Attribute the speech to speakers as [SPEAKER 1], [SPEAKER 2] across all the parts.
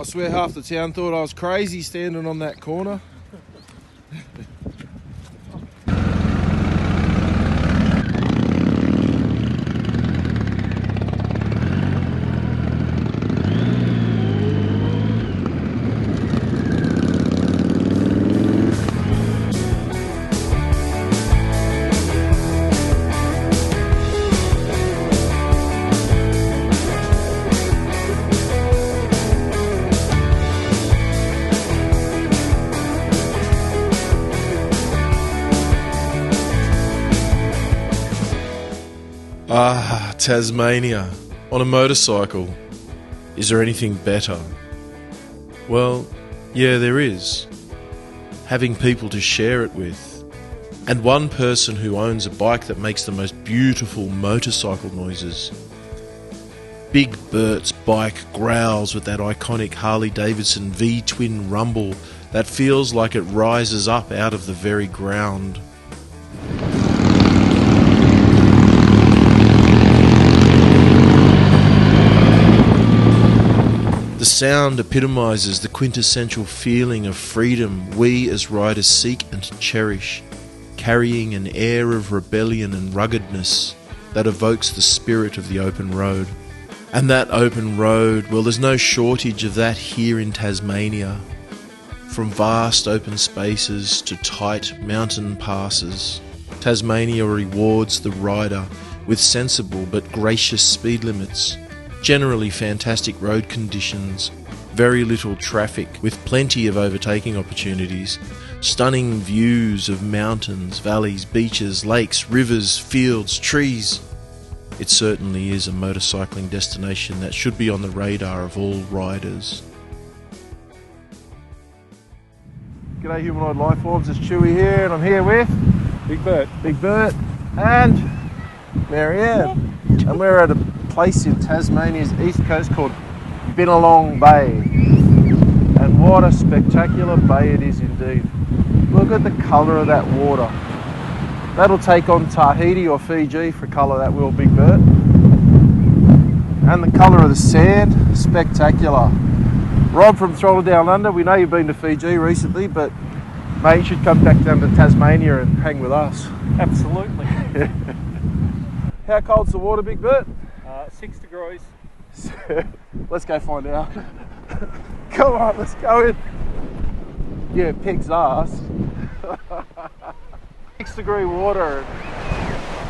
[SPEAKER 1] swear half the town thought I was crazy standing on that corner. Ah, Tasmania, on a motorcycle. Is there anything better? Well, yeah, there is. Having people to share it with. And one person who owns a bike that makes the most beautiful motorcycle noises. Big Bert's bike growls with that iconic Harley Davidson V-twin rumble that feels like it rises up out of the very ground. The sound epitomises the quintessential feeling of freedom we as riders seek and cherish, carrying an air of rebellion and ruggedness that evokes the spirit of the open road. And that open road, well, there's no shortage of that here in Tasmania. From vast open spaces to tight mountain passes, Tasmania rewards the rider with sensible but gracious speed limits, generally fantastic road conditions, very little traffic with plenty of overtaking opportunities, stunning views of mountains, valleys, beaches, lakes, rivers, fields, trees. It certainly is a motorcycling destination that should be on the radar of all riders. G'day humanoid life forms, it's Chewy here and I'm here with
[SPEAKER 2] Big Bert.
[SPEAKER 1] Big Bert and Marianne. And we're at a place in Tasmania's east coast called Binalong Bay. And what a spectacular bay it is indeed. Look at the colour of that water. That'll take on Tahiti or Fiji for colour, that will, Big Bert. And the colour of the sand, spectacular. Rob from Throttle Down Under, we know you've been to Fiji recently, but mate, you should come back down to Tasmania and hang with us.
[SPEAKER 2] Absolutely.
[SPEAKER 1] How cold's the water, Big Bert?
[SPEAKER 2] 6 degrees.
[SPEAKER 1] Let's go find out. Come on, let's go in. Yeah, pig's ass. 6 degree water.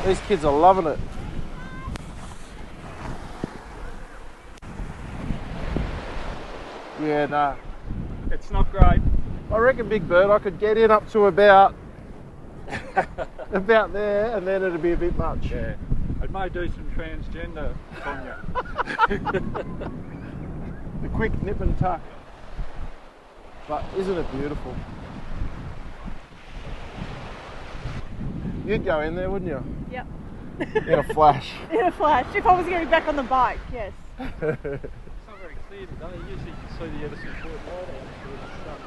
[SPEAKER 1] These kids are loving it. Yeah, nah.
[SPEAKER 2] It's not great.
[SPEAKER 1] I reckon, Big Bird, I could get in up to about there, and then it'd be a bit much.
[SPEAKER 2] Yeah. It may do some transgender on you.
[SPEAKER 1] The quick nip and tuck. But isn't it beautiful? You'd go in there, wouldn't you?
[SPEAKER 3] Yep.
[SPEAKER 1] In a flash.
[SPEAKER 3] In a flash. If I was going back on the bike, yes.
[SPEAKER 2] It's not very clear today. Usually you can see the Edison Court light out through the stuff.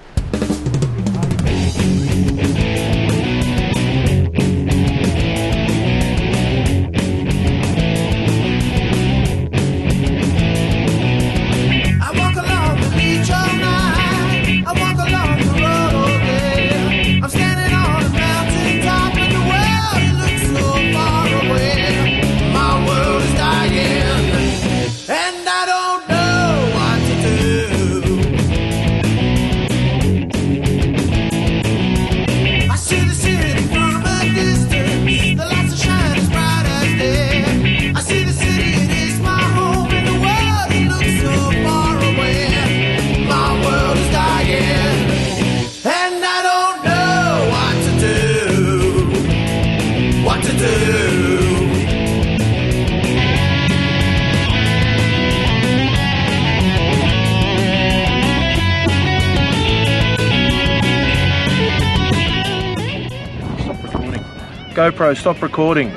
[SPEAKER 1] GoPro, stop recording.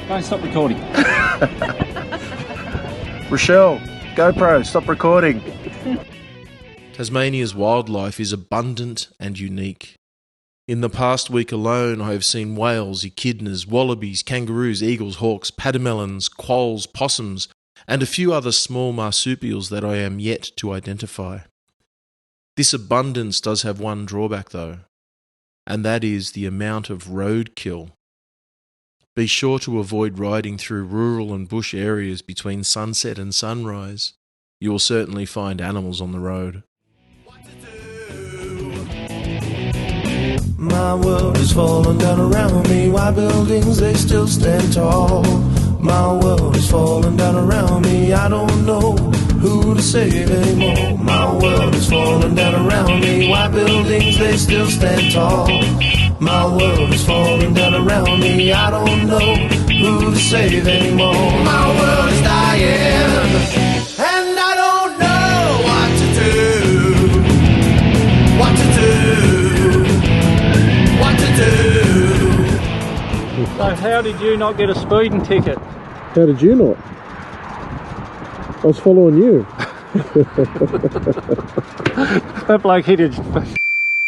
[SPEAKER 2] Don't stop recording.
[SPEAKER 1] Rochelle, GoPro, stop recording. Tasmania's wildlife is abundant and unique. In the past week alone, I have seen whales, echidnas, wallabies, kangaroos, eagles, hawks, pademelons, quolls, possums, and a few other small marsupials that I am yet to identify. This abundance does have one drawback though, and that is the amount of roadkill. Be sure to avoid riding through rural and bush areas between sunset and sunrise. You will certainly find animals on the road.
[SPEAKER 4] My world is falling down around me. Why buildings, they still stand tall? My world is falling down around me. I don't know who to save anymore. My world is falling down around me. Why buildings, they still stand tall? My world is falling down around me. I don't know who to save anymore. My world is dying, and I don't know what to do. What to do. What to do.
[SPEAKER 2] So how did you not get a speeding ticket?
[SPEAKER 5] How did you not? I was following you.
[SPEAKER 2] That bloke hit his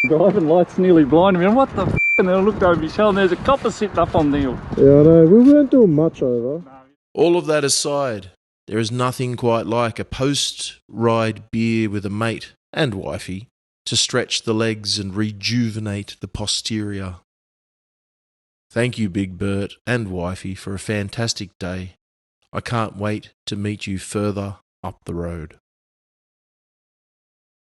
[SPEAKER 2] driving lights nearly blinded me. And what the f***? And then I looked over his shoulder and there's a copper sitting up on the hill.
[SPEAKER 5] Yeah, I know. We weren't doing much over.
[SPEAKER 1] All of that aside, there is nothing quite like a post-ride beer with a mate and wifey to stretch the legs and rejuvenate the posterior. Thank you, Big Bert and wifey, for a fantastic day. I can't wait to meet you further up the road.